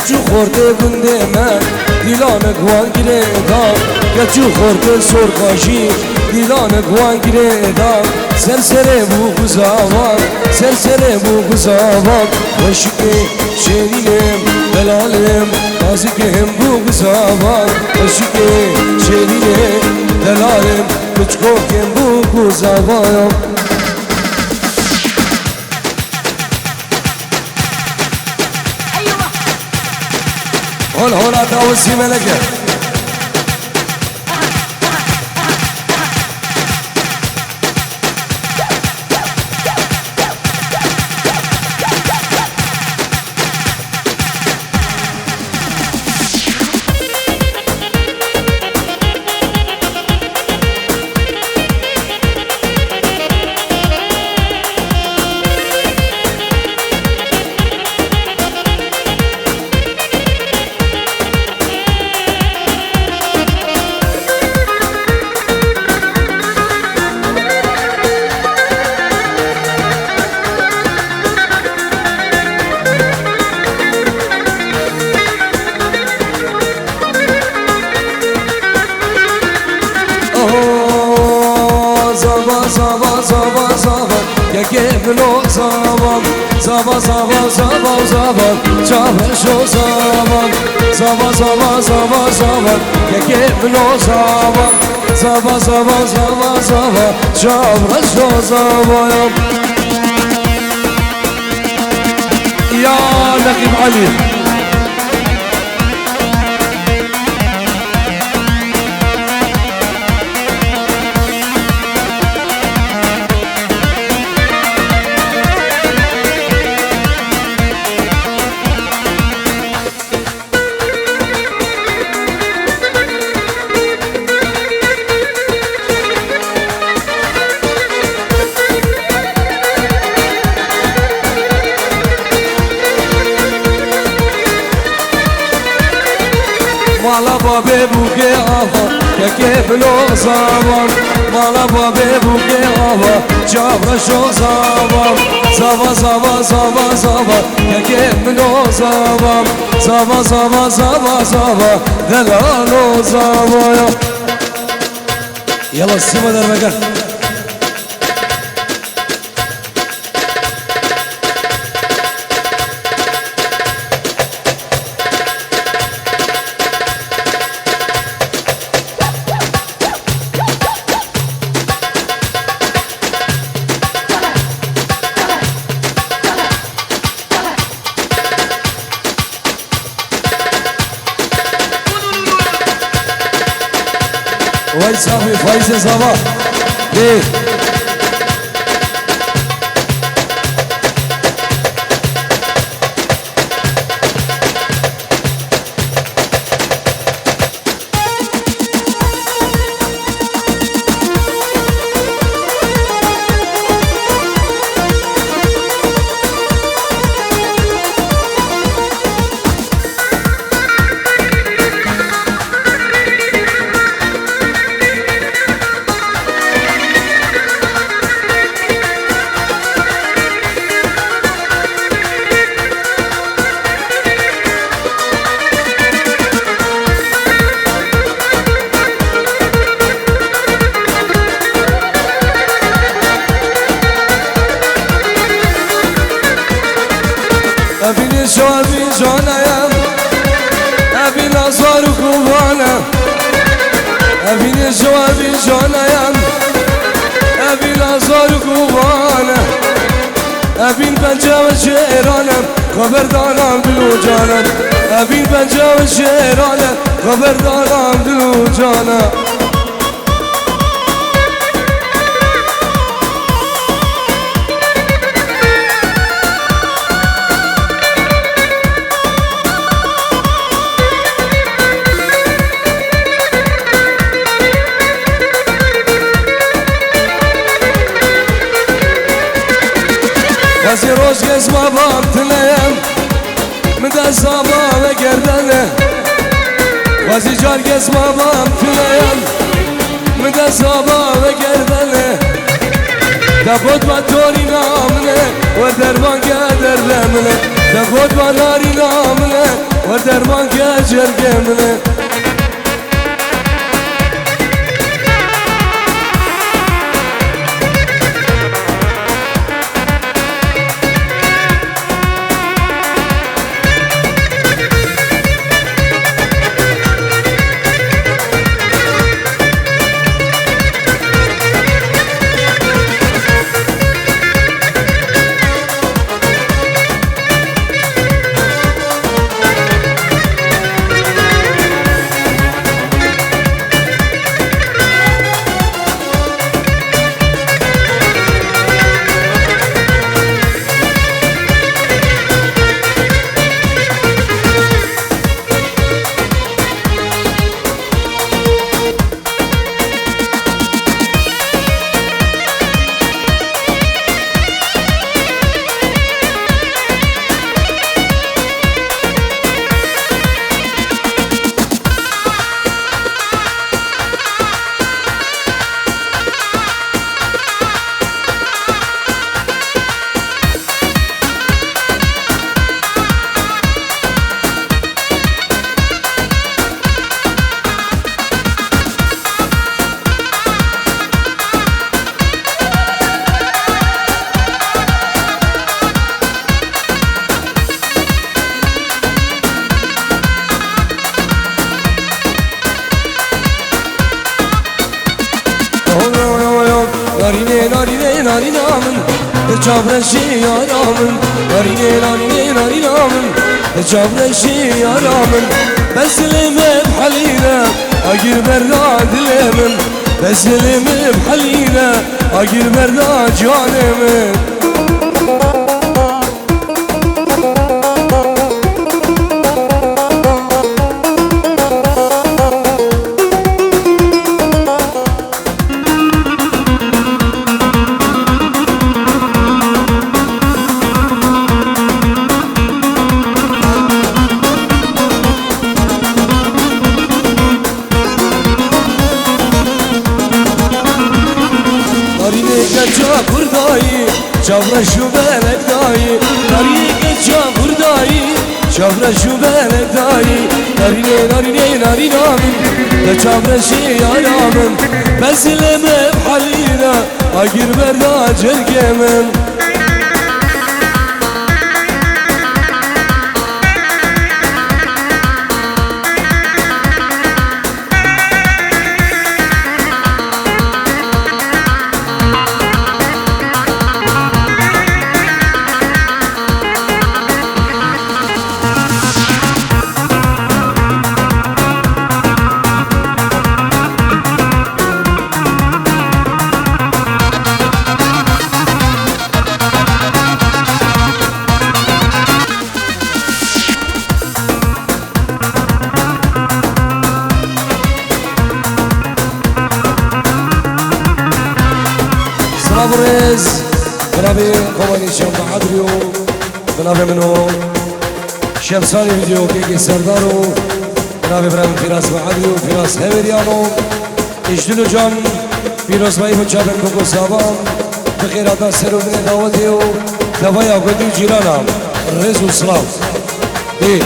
گچو خورده گنده من دیلان گوان گیره دام گچو خورده سرخاشی دیلان گوان گیره دام سرسره بو گزاوان سرسره بو گزاوان عشقی شیرینم دلالم نازکم بو گزاوان عشقی شیرینم دلالم کچکوکم بو گزاوان هون هون اتاوسی ملکه Gevlo zaman, zaman zaman zaman zaman, çavuşo zaman, zaman zaman zaman zaman, gevlo zaman, zaman zaman zaman zaman, çavuşo zaman. Ya Nakib Ali. Mala babe buke ava, ke blo zaman. Mala babe buke ava, chavra sho zaman. Zava zava zava zava, ke blo zaman. Zava zava zava zava, delalo zava. Yalla sima dermegen. Vay sabi faize zava de Abini şobi jonayam, abini azar kubana. Abini şobi jonayam, abini azar kubana. Abin pencav şehranam, haberdaram bilu canam. Abin pencav şehranam, haberdaram bilu canam. Vazir hoş gezme baktılıyım Müde sabah ve gerdene Vazir car gezme baktılıyım Müde sabah ve gerdene Dapot batori namne Ve derban geder remne Dapot banari namne ودرمان كجرقة منه نارینامن چابرشی یارامن نارینامن چابرشی یارامن بسلم بحلینا اگر برا دلمن بسلم بحلینا اگر برا جانمن چاورشو بلک دایی ناریگه چاور دایی چاورشو بلک دایی نارینامن ده چاورشی یارامن بسلم بحلینا اگر برا جرگمن برز بنابي قواني شام بحضريو بنابي منو شمساني فيديو كيكي سردارو بنابي برام فراس بحضريو فراس هيريانو اجدلو جان فراس باي مجابن كوكو سابام بخيراتا سرو من دعوتيو دوايا قدو جيرانا الرز والسلاف ايه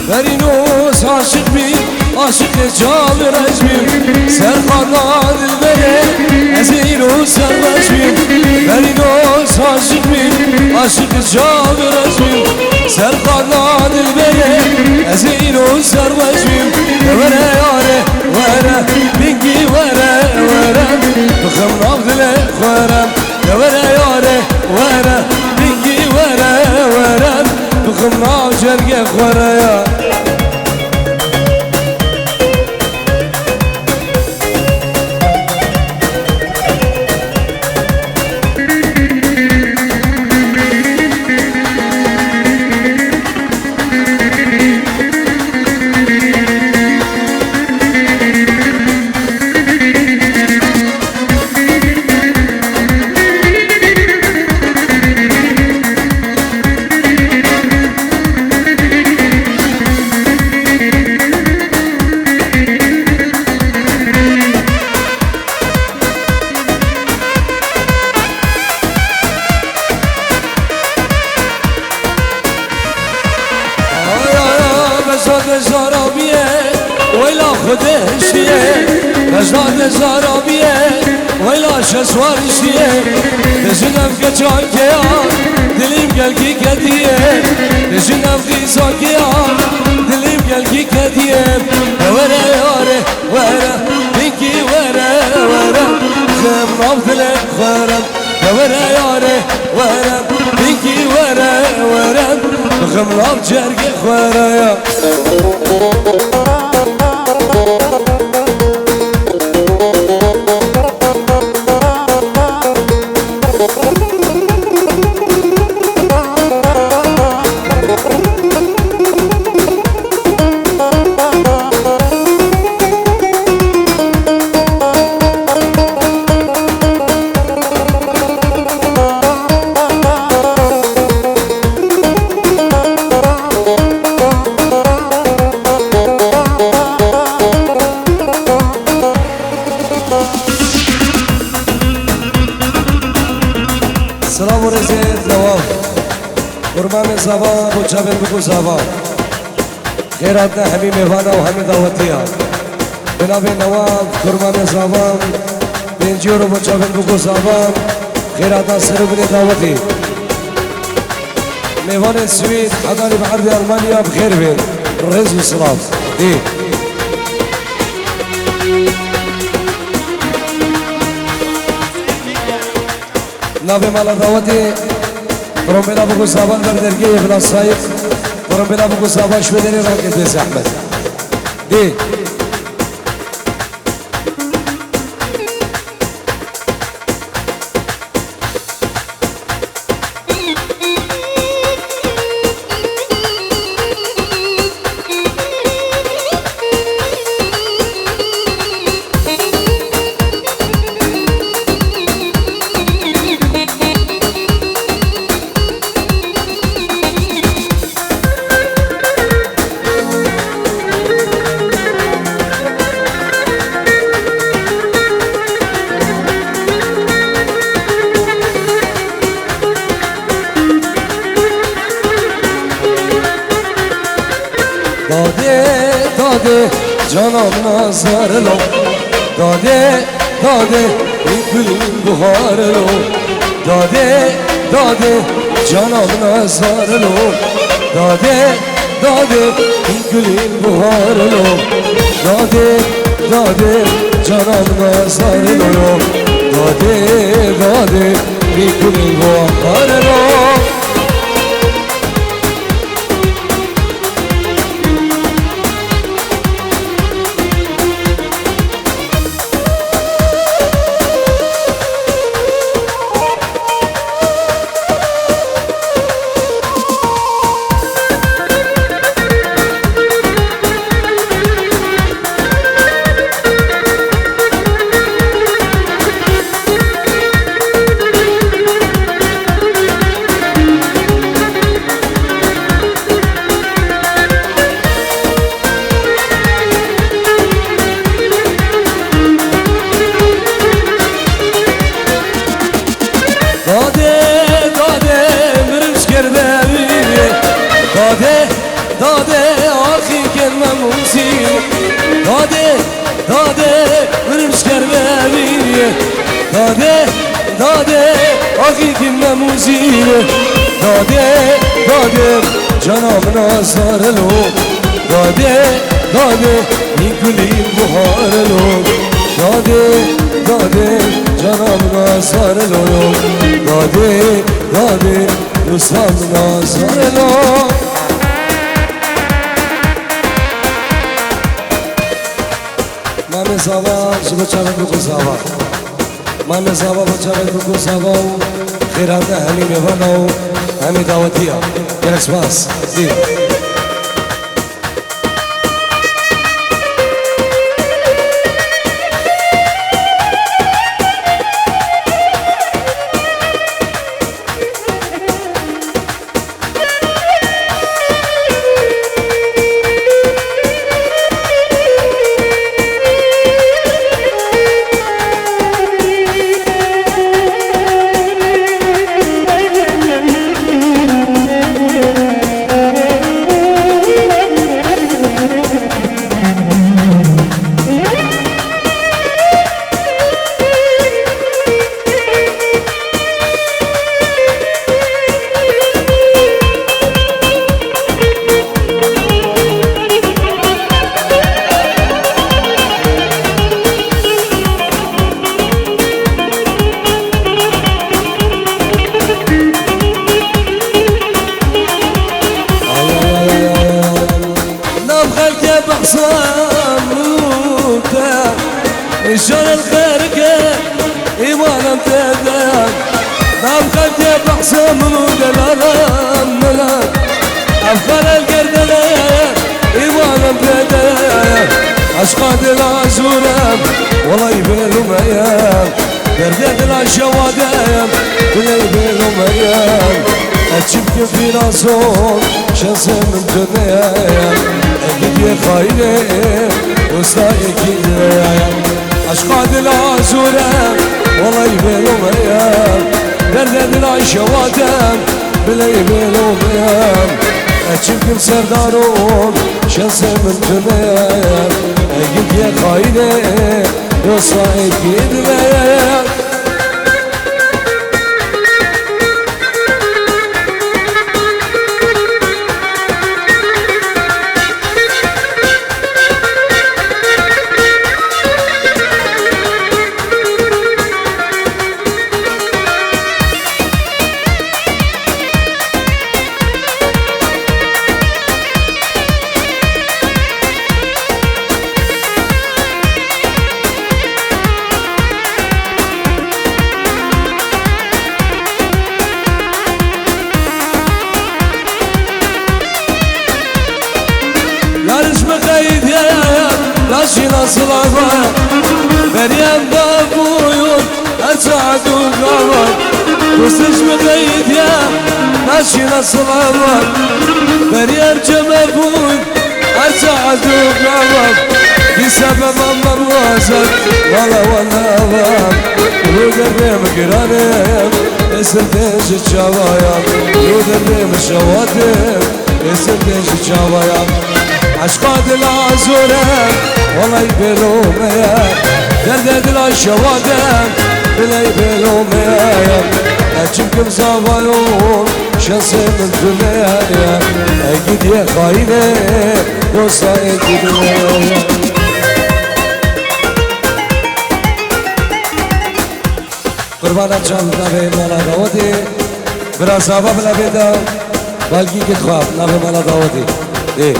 Verinus aşık bir, aşık Cabir Ecmir Serkanlar dilbere, Ezirus serveşmir Verinus aşık bir, aşık Cabir Ecmir Serkanlar dilbere, Ezirus serveşmir Vere yare, vere, bingi vere, vere Bıkım nabdile, vere Vere yare, vere, bingi vere, vere Bıkım nabcerge, vere ya رجاد زارابیه ویلا خودشیه رجاد زارابیه ویلا شسوارشیه دجنم که چاکیا دلیم گلگی کدیه دجنم خیزاکیا دلیم گلگی کدیه وره وره وره بینکی وره وره خم دل خورم وره یاره وره بینکی وره وره خم جرگ خوره سلام و رزید نواف قربان زبان و چابل بگو زبان خیرات نه همی مهوانا و همی دعوتی ها بناب نواف قربان زبان بینجیور و چابل بگو زبان خیرات نه سر بین دعوتی مهوان سوید حضاری بعرض المانیا بخیر بین رز و سلام دی نابه مالا دعوتی برام بلا بگو زبان در درگی ابن صاحب برام بلا بگو زبان شو دنی را کده زحمت دی داده جانم نازار لو داده این گلین بهار لو داده جانم نازار لو داده این گلین بهار لو داده جانم نازار لو داده این گلین بهار لو داده آخی کلمه موسیقی داده برمش کرده بینیه داده آخی کلمه موسیقی داده جناب نازار لو داده این گلین بهار لو داده جناب نازار لو داده دوستان نازار لو من زاوا شب چاوت بگو زاوا من زاوا بچاوت بگو زاوا خیرات همی میوانو همی دعوتیا یک سپاس دی صاموتا إشار الخير كان إيمانا تدا نام خدي بحسن ودلالا ملا أفخر القردنا إيمانا تدا أشقاد العزورة والله يبينهم أيام بردت العشوادام والله يبينهم أيام أتشبك في راسهم شنسة من دنيا أكيد يا خاينة وسطايا كده أشقاد العزورة والله يبينهم أيام بردت العشوادام والله يبينهم أيام أتشبك بسردارهم شنسة من دنيا أكيد يا خاينة وسطايا كده ماشي نصرفة مريم بابويون أسعد وقمر وسش مقيد يا ماشي نصرفة مريم جمبون أسعد وقمر بسبب مرواسك ولا ولا ودرب قرانم اسمتش الشوايا ودرب الشواتم اسمتش الشوايا عشقات العزورة والله يبيلهم يا دردد العشوادم بلا يبيلهم يا أجيبكم صافيون شنصي من الدنيا أكيد يا خاينة وصايد الدنيا قربانات شام نبي مالا داودي برا صافا بلا بيدا بالكي كتخاف نبي مالا داودي إيه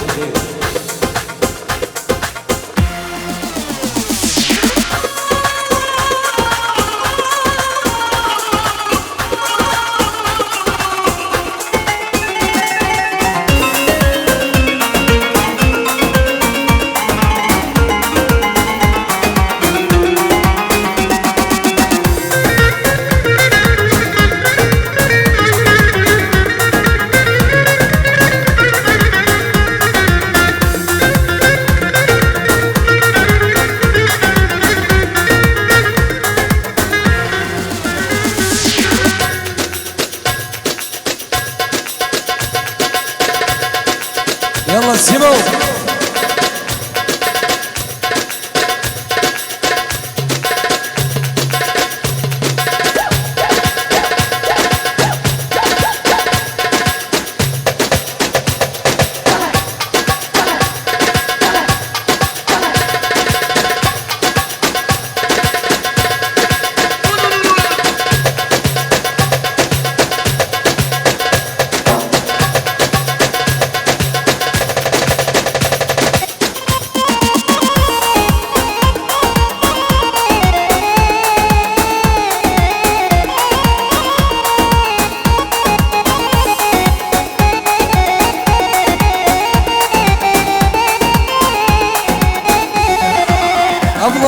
يلا سيمو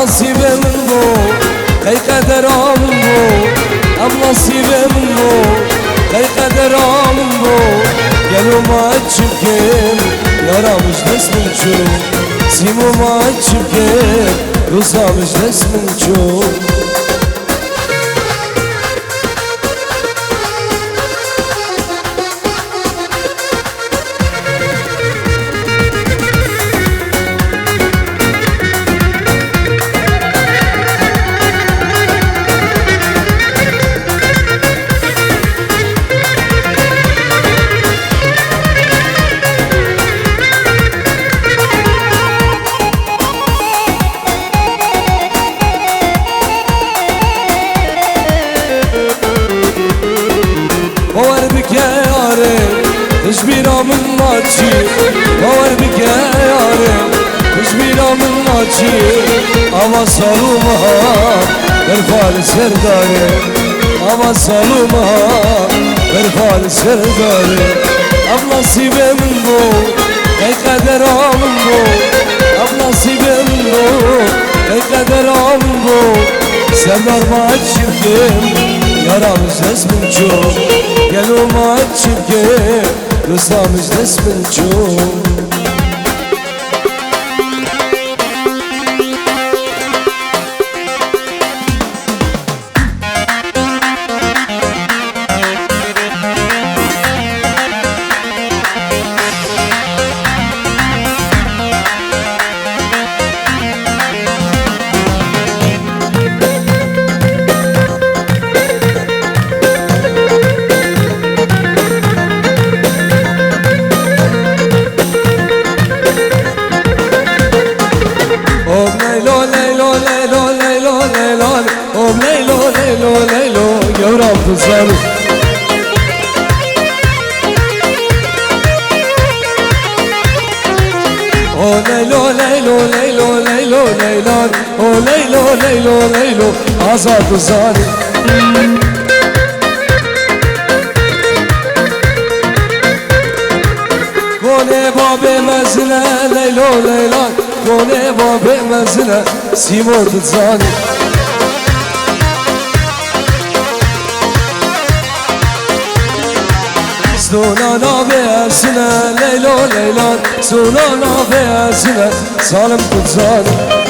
نصيبي منه كي قدر منه أم نصيبي منه كي قدر منه قالوا ما تشبكين يا رامش نسمن شو سيمو ما تشبكين وصامش نسمن شو تشبينا من ماتشي باور بك يا ياري بينا من ماچی اما سالو مها برفال سرداره اما سالو مها برفال سرداره اب نصیب من بو ای قدر من بو اب نصیب من بو ای قدر من بو سردار ما çirkin yaramız resmin çok gel olma çirkin dostamız resmin çok Kızlarım O leylo leylo leylo leylo leylo O leylo leylo leylo Azad kızlarım Kone babe mezine leylo leylo Kone babe mezine Simor kızlarım Sulana beyazine leylo leylan Sulana beyazine salim kutsalim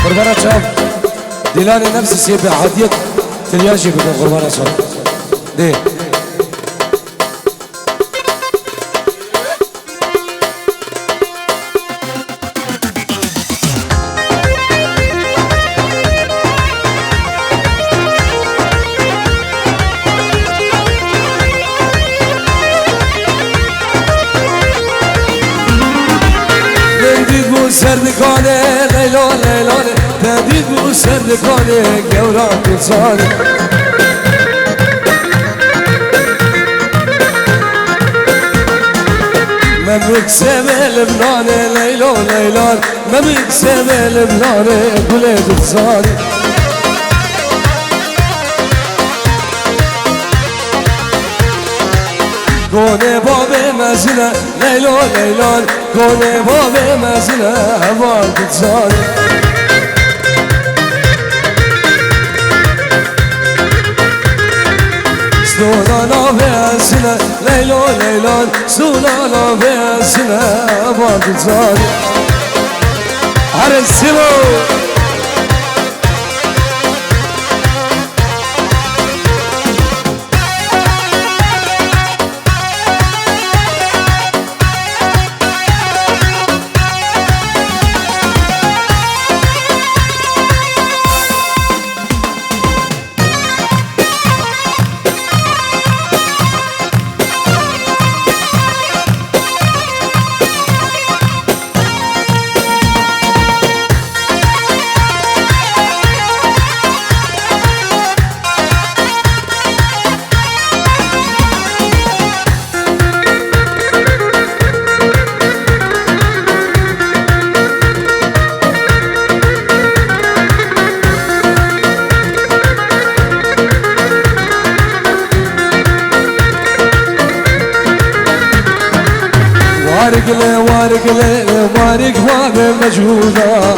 قربان شام دلاني نفسي سيبي عادية تلياجي بكم قربان شام دي سردکانه لیلا لیلانه تدید بو سردکانه گوران کسانه مملك سمع لبنانه لیلا لیلان مملك سمع لبنانه گله دزانه گونه باب مزنه لیلا لیلان گونه باب مزنه هوا کتزانه سولانا بزنه لیلا لیلان سولانا بزنه هوا کتزانه هرسیمو وارق لي وارق لي وارق باب مجهوده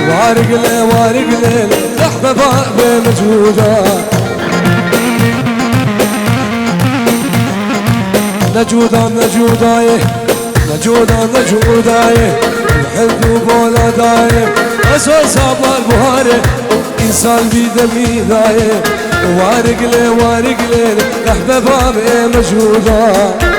وارق لي وارق لي لحظه باب مجهوده نجوده نجوده نجوده نجوده الحمد بولا دايم اساس ابال بهاره انسان بدمي دايم وارق لي وارق لي لحظه باب مجهوده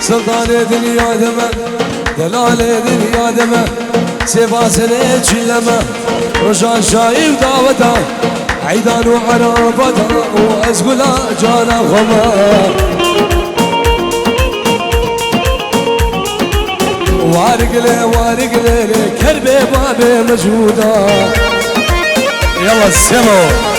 سلطان دنيا دمه دلال دنيا دمه سباسنه چلمه روشان شايف دعوته عيدان وعرفته وأزقلا جانا خما وارقلي كربي بابي مجهودا يلا السمو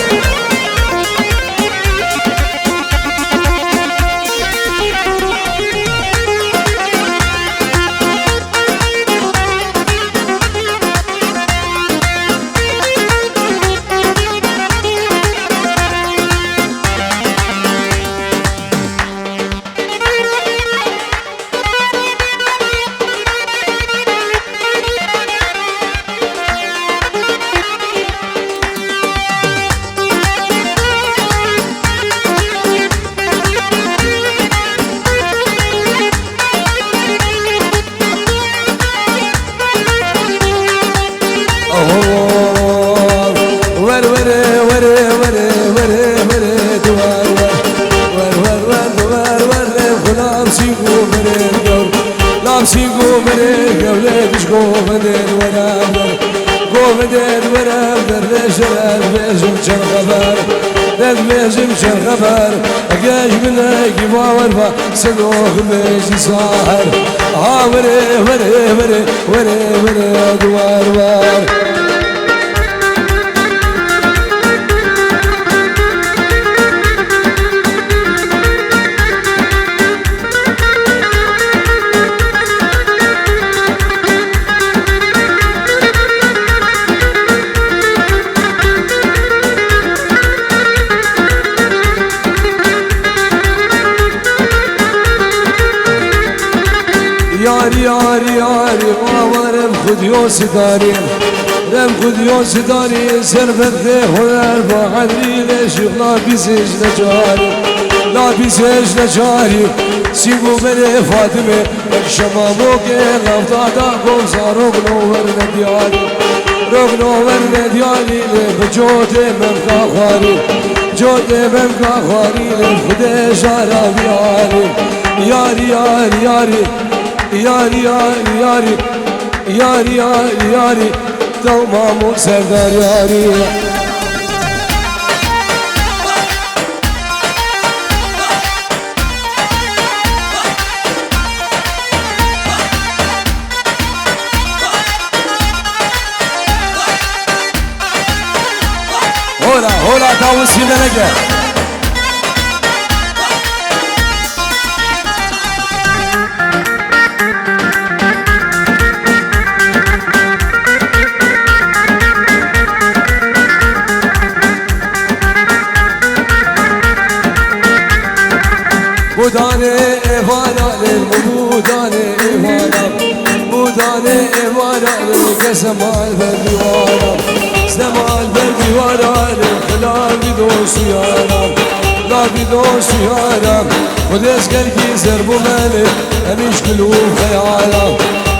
خبر اجاج منك باور سلوخ ماشي صاحر وري وري وري وري وري دوار وار ياري ما ورم خد يوس داري رم خد يوس داري سرفت هنر بحري ليش لا بيسج نجاري لا بيسج نجاري سيبو بني فاطمة شماموك لفتادا قوم صاروك نور ندياري روك نور ندياري بجوت ممكا خواري جوت ممكا خواري لخد شارع بياري ياري ياري تمام سردار ياري هولا تاوسي لنجا بودانه ایوانا بودانه ایوانا کسمال بردیوانا سمال بردیوانا خلال بیدوشی یارم لا بیدوشی یارم خودش گلگی زربو ماله همیش کلو خیالا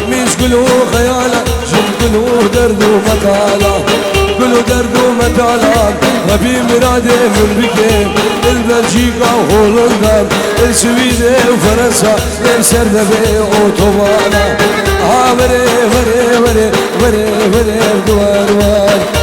میش کلو خیالا شم کلو درد و مطالا كله درد ومتالات غبي مرادي من بكي البلجيكا وهولندا السويد وفرنسا السردبي اوتوبانا وري وري وري وري وري دوار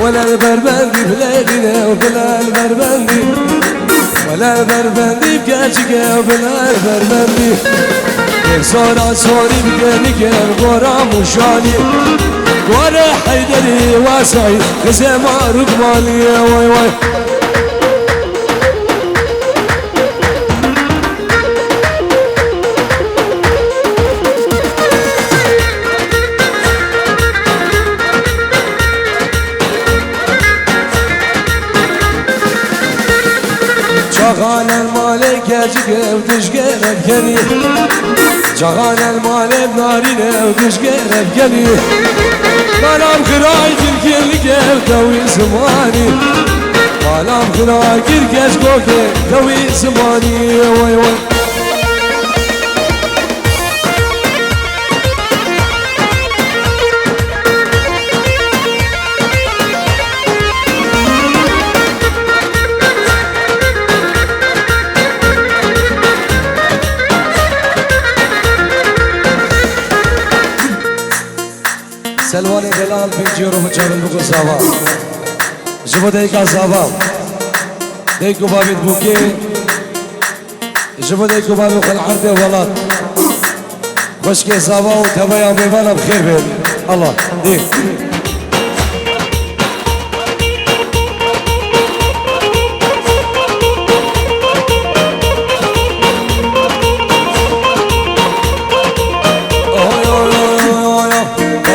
ولا البربندي بلادنا وبلا البربندي ولا البربندي بكاتشكا وبلا البربندي صورة صوري بكانك الغرام وشاني ورا حيدري واسعي كزما رقمالي واي واي شغال المالك يجيك وتشقر بكني شغال المالك نارينه وتشقر بكني مالام خراي تركي لقيت توي زماني مالام خراي تركي اشكوكي توي زماني وي وي سلواني بلال بنجيرو مجرد بقول زاوا جبو ديكا زاوا ديكو بابي بوكي جبو ديكو بابي خل عرضي ولاد خشكي زاوا وتبايا بيبانا بخير بين الله ديك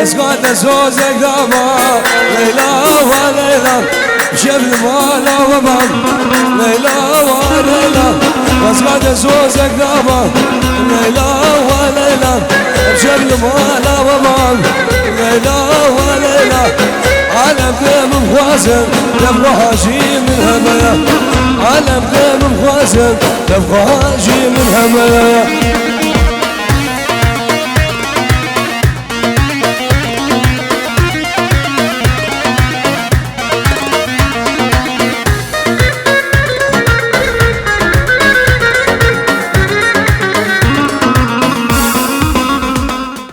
اسقاط زوزك دابا ليلى وليلى بشبل مالا وبام ليلى وليلى اسقاط زوزك دابا ليلى وليلى بشبل مالا وبام ليلى وليلى عالم دم مخوازن تبقى هاجي من هملا عالم دم مخوازن تبقى هاجي من هملا